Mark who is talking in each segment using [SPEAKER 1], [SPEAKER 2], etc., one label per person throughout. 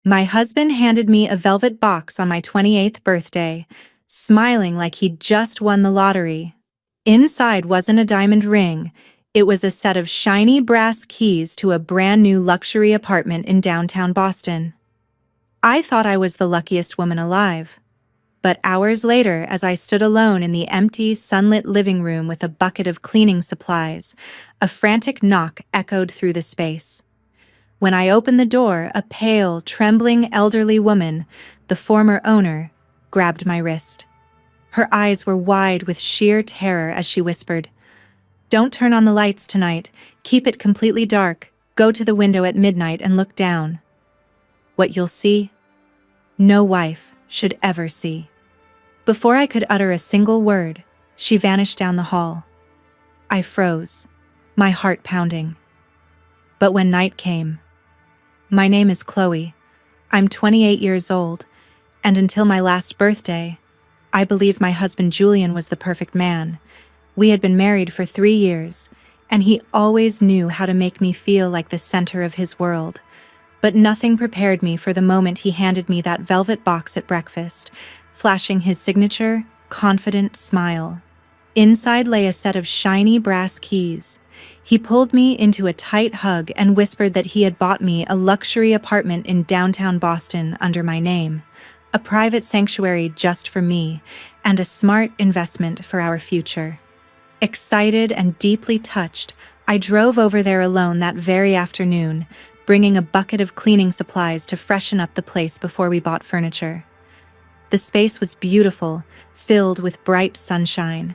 [SPEAKER 1] My husband handed me a velvet box on my 28th birthday, smiling like he'd just won the lottery. Inside wasn't a diamond ring, it was a set of shiny brass keys to a brand new luxury apartment in downtown Boston. I thought I was the luckiest woman alive. But hours later, as I stood alone in the empty, sunlit living room with a bucket of cleaning supplies, a frantic knock echoed through the space. When I opened the door, a pale, trembling elderly woman, the former owner, grabbed my wrist. Her eyes were wide with sheer terror as she whispered, "Don't turn on the lights tonight. Keep it completely dark. Go to the window at midnight and look down. What you'll see, no wife should ever see." Before I could utter a single word, she vanished down the hall. I froze, my heart pounding. But when night came, my name is Chloe. I'm 28 years old, and until my last birthday, I believed my husband Julian was the perfect man. We had been married for 3 years, and he always knew how to make me feel like the center of his world. But nothing prepared me for the moment he handed me that velvet box at breakfast, flashing his signature, confident smile. Inside lay a set of shiny brass keys. He pulled me into a tight hug and whispered that he had bought me a luxury apartment in downtown Boston under my name, a private sanctuary just for me, and a smart investment for our future. Excited and deeply touched, I drove over there alone that very afternoon, bringing a bucket of cleaning supplies to freshen up the place before we bought furniture. The space was beautiful, filled with bright sunshine.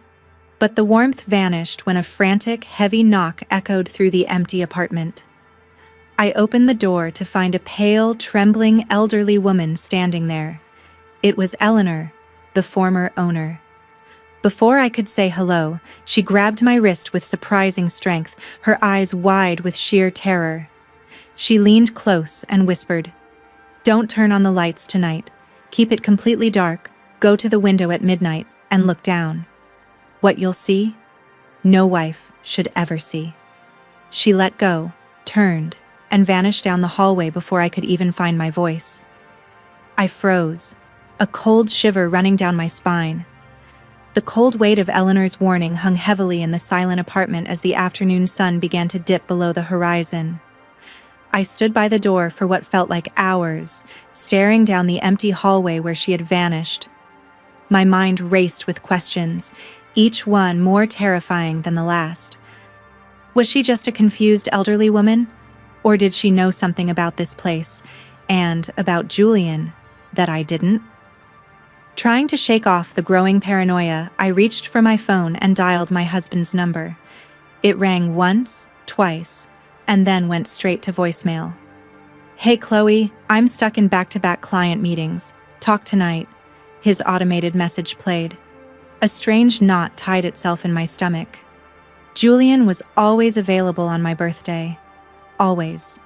[SPEAKER 1] But the warmth vanished when a frantic, heavy knock echoed through the empty apartment. I opened the door to find a pale, trembling, elderly woman standing there. It was Eleanor, the former owner. Before I could say hello, she grabbed my wrist with surprising strength, her eyes wide with sheer terror. She leaned close and whispered, "Don't turn on the lights tonight. Keep it completely dark, go to the window at midnight, and look down. What you'll see, no wife should ever see." She let go, turned, and vanished down the hallway before I could even find my voice. I froze, a cold shiver running down my spine. The cold weight of Eleanor's warning hung heavily in the silent apartment as the afternoon sun began to dip below the horizon. I stood by the door for what felt like hours, staring down the empty hallway where she had vanished. My mind raced with questions, each one more terrifying than the last. Was she just a confused elderly woman? Or did she know something about this place, and about Julian, that I didn't? Trying to shake off the growing paranoia, I reached for my phone and dialed my husband's number. It rang once, twice, and then went straight to voicemail. "Hey Chloe, I'm stuck in back-to-back client meetings. Talk tonight." His automated message played. A strange knot tied itself in my stomach. Julian was always available on my birthday. Always.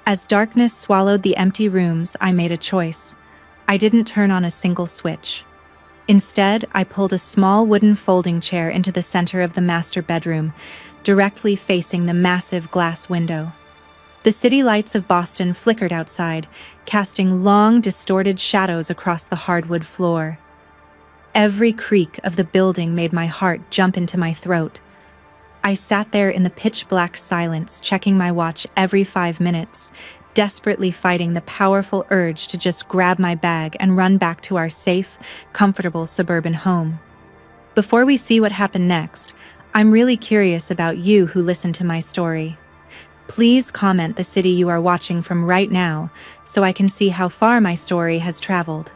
[SPEAKER 1] As darkness swallowed the empty rooms, I made a choice. I didn't turn on a single switch. Instead, I pulled a small wooden folding chair into the center of the master bedroom, directly facing the massive glass window. The city lights of Boston flickered outside, casting long, distorted shadows across the hardwood floor. Every creak of the building made my heart jump into my throat. I sat there in the pitch-black silence, checking my watch every 5 minutes, desperately fighting the powerful urge to just grab my bag and run back to our safe, comfortable suburban home. Before we see what happened next, I'm really curious about you who listen to my story. Please comment the city you are watching from right now so I can see how far my story has traveled.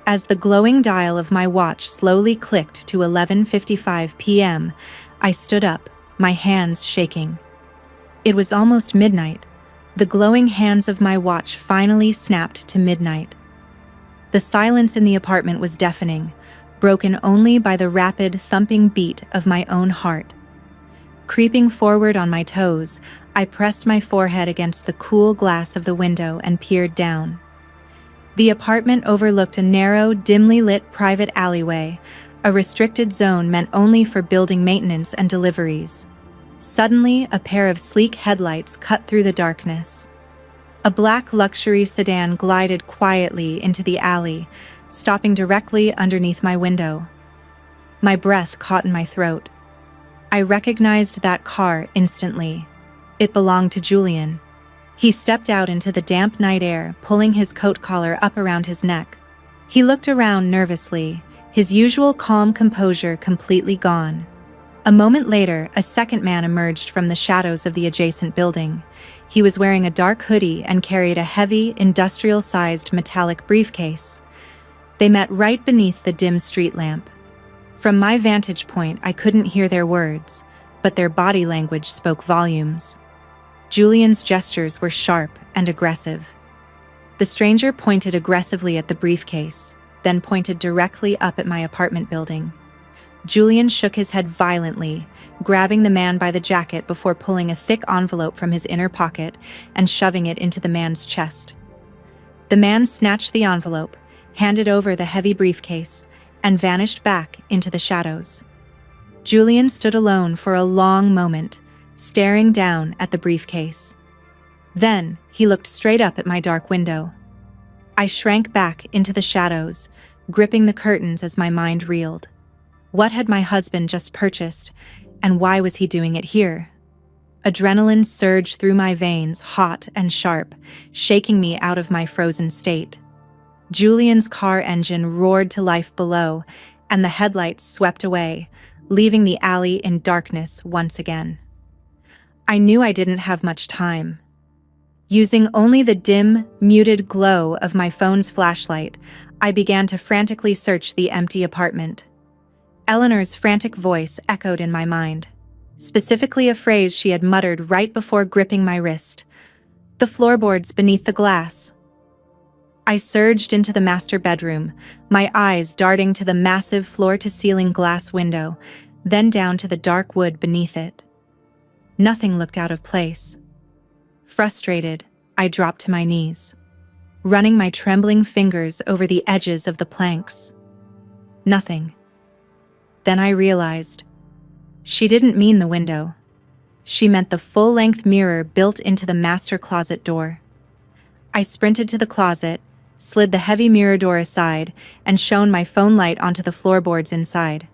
[SPEAKER 1] As the glowing dial of my watch slowly clicked to 11:55 p.m., I stood up, my hands shaking. It was almost midnight. The glowing hands of my watch finally snapped to midnight. The silence in the apartment was deafening, broken only by the rapid, thumping beat of my own heart. Creeping forward on my toes, I pressed my forehead against the cool glass of the window and peered down. The apartment overlooked a narrow, dimly lit private alleyway, a restricted zone meant only for building maintenance and deliveries. Suddenly, a pair of sleek headlights cut through the darkness. A black luxury sedan glided quietly into the alley, stopping directly underneath my window. My breath caught in my throat. I recognized that car instantly. It belonged to Julian. He stepped out into the damp night air, pulling his coat collar up around his neck. He looked around nervously, his usual calm composure completely gone. A moment later, a second man emerged from the shadows of the adjacent building. He was wearing a dark hoodie and carried a heavy, industrial-sized metallic briefcase. They met right beneath the dim street lamp. From my vantage point, I couldn't hear their words, but their body language spoke volumes. Julian's gestures were sharp and aggressive. The stranger pointed aggressively at the briefcase, then pointed directly up at my apartment building. Julian shook his head violently, grabbing the man by the jacket before pulling a thick envelope from his inner pocket and shoving it into the man's chest. The man snatched the envelope, handed over the heavy briefcase, and vanished back into the shadows. Julian stood alone for a long moment, staring down at the briefcase. Then he looked straight up at my dark window. I shrank back into the shadows, gripping the curtains as my mind reeled. What had my husband just purchased, and why was he doing it here? Adrenaline surged through my veins, hot and sharp, shaking me out of my frozen state. Julian's car engine roared to life below, and the headlights swept away, leaving the alley in darkness once again. I knew I didn't have much time. Using only the dim, muted glow of my phone's flashlight, I began to frantically search the empty apartment. Eleanor's frantic voice echoed in my mind, specifically a phrase she had muttered right before gripping my wrist. The floorboards beneath the glass. I surged into the master bedroom, my eyes darting to the massive floor-to-ceiling glass window, then down to the dark wood beneath it. Nothing looked out of place. Frustrated, I dropped to my knees, running my trembling fingers over the edges of the planks. Nothing. Then I realized. She didn't mean the window. She meant the full-length mirror built into the master closet door. I sprinted to the closet, slid the heavy mirror door aside, and shone my phone light onto the floorboards inside.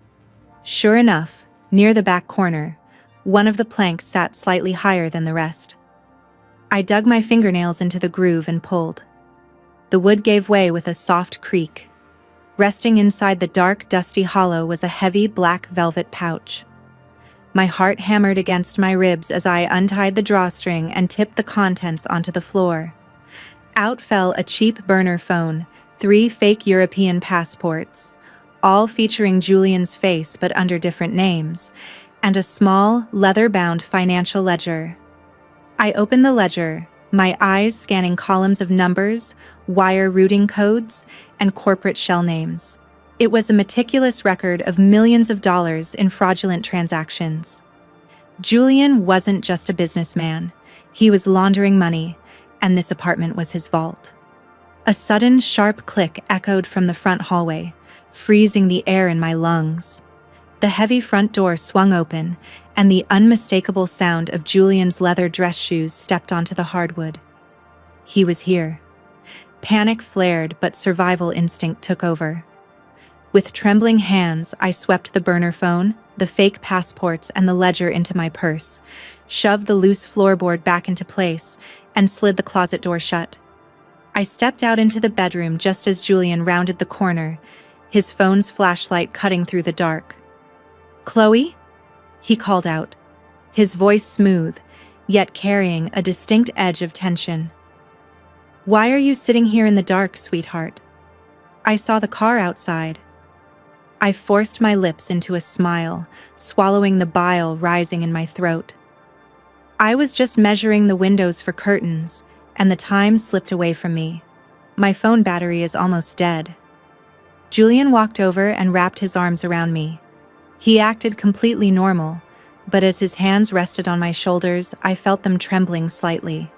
[SPEAKER 1] Sure enough, near the back corner, one of the planks sat slightly higher than the rest. I dug my fingernails into the groove and pulled. The wood gave way with a soft creak. Resting inside the dark, dusty hollow was a heavy black velvet pouch. My heart hammered against my ribs as I untied the drawstring and tipped the contents onto the floor. Out fell a cheap burner phone, 3 fake European passports, all featuring Julian's face but under different names, and a small, leather-bound financial ledger. I opened the ledger, my eyes scanning columns of numbers, wire routing codes, and corporate shell names. It was a meticulous record of millions of dollars in fraudulent transactions. Julian wasn't just a businessman. He was laundering money, and this apartment was his vault. A sudden, sharp click echoed from the front hallway, freezing the air in my lungs. The heavy front door swung open, and the unmistakable sound of Julian's leather dress shoes stepped onto the hardwood. He was here. Panic flared, but survival instinct took over. With trembling hands, I swept the burner phone, the fake passports, and the ledger into my purse, shoved the loose floorboard back into place, and slid the closet door shut. I stepped out into the bedroom just as Julian rounded the corner, his phone's flashlight cutting through the dark. "Chloe?" he called out, his voice smooth, yet carrying a distinct edge of tension. "Why are you sitting here in the dark, sweetheart? I saw the car outside." I forced my lips into a smile, swallowing the bile rising in my throat. I was just measuring the windows for curtains, and the time slipped away from me. My phone battery is almost dead. Julian walked over and wrapped his arms around me. He acted completely normal, but as his hands rested on my shoulders, I felt them trembling slightly.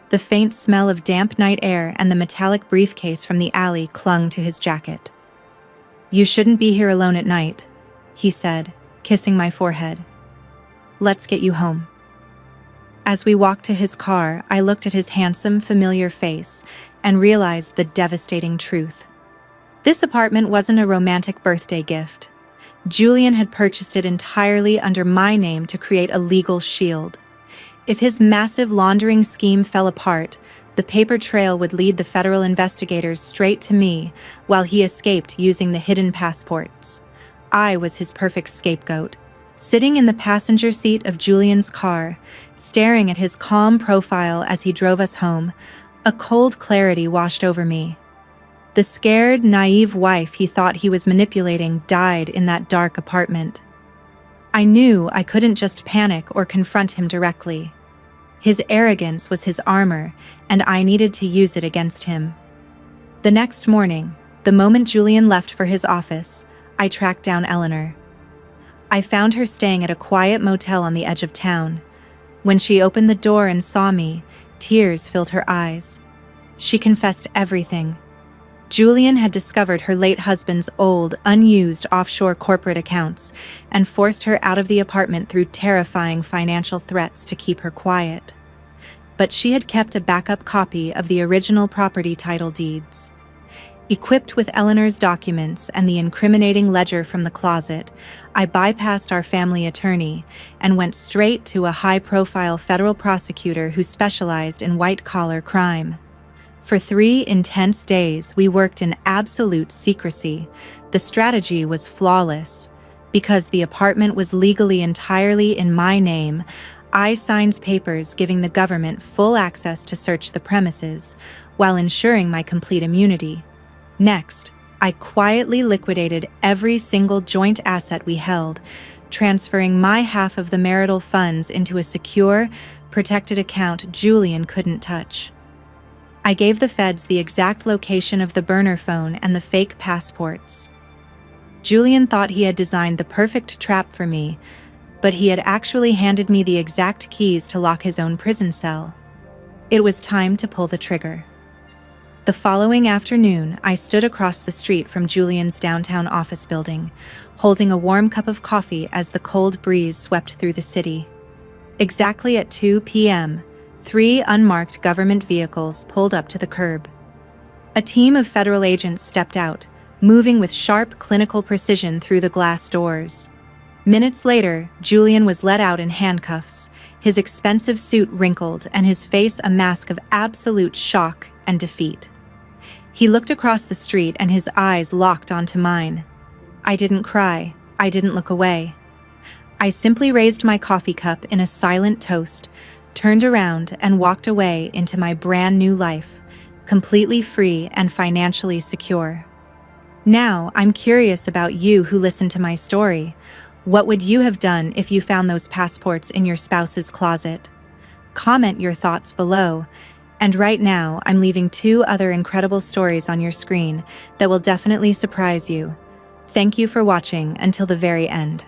[SPEAKER 1] The faint smell of damp night air and the metallic briefcase from the alley clung to his jacket. "You shouldn't be here alone at night," he said, kissing my forehead. "Let's get you home." As we walked to his car, I looked at his handsome, familiar face and realized the devastating truth. This apartment wasn't a romantic birthday gift. Julian had purchased it entirely under my name to create a legal shield. If his massive laundering scheme fell apart, the paper trail would lead the federal investigators straight to me, while he escaped using the hidden passports. I was his perfect scapegoat. Sitting in the passenger seat of Julian's car, staring at his calm profile as he drove us home, a cold clarity washed over me. The scared, naive wife he thought he was manipulating died in that dark apartment. I knew I couldn't just panic or confront him directly. His arrogance was his armor, and I needed to use it against him. The next morning, the moment Julian left for his office, I tracked down Eleanor. I found her staying at a quiet motel on the edge of town. When she opened the door and saw me, tears filled her eyes. She confessed everything. Julian had discovered her late husband's old, unused offshore corporate accounts and forced her out of the apartment through terrifying financial threats to keep her quiet. But she had kept a backup copy of the original property title deeds. Equipped with Eleanor's documents and the incriminating ledger from the closet, I bypassed our family attorney and went straight to a high-profile federal prosecutor who specialized in white-collar crime. For 3 intense days, we worked in absolute secrecy. The strategy was flawless. Because the apartment was legally entirely in my name, I signed papers giving the government full access to search the premises, while ensuring my complete immunity. Next, I quietly liquidated every single joint asset we held, transferring my half of the marital funds into a secure, protected account Julian couldn't touch. I gave the feds the exact location of the burner phone and the fake passports. Julian thought he had designed the perfect trap for me, but he had actually handed me the exact keys to lock his own prison cell. It was time to pull the trigger. The following afternoon, I stood across the street from Julian's downtown office building, holding a warm cup of coffee as the cold breeze swept through the city. Exactly at 2 p.m., 3 unmarked government vehicles pulled up to the curb. A team of federal agents stepped out, moving with sharp clinical precision through the glass doors. Minutes later, Julian was let out in handcuffs, his expensive suit wrinkled and his face a mask of absolute shock and defeat. He looked across the street and his eyes locked onto mine. I didn't cry. I didn't look away. I simply raised my coffee cup in a silent toast, turned around and walked away into my brand new life, completely free and financially secure. Now, I'm curious about you who listened to my story. What would you have done if you found those passports in your spouse's closet? Comment your thoughts below. And right now, I'm leaving 2 other incredible stories on your screen that will definitely surprise you. Thank you for watching until the very end.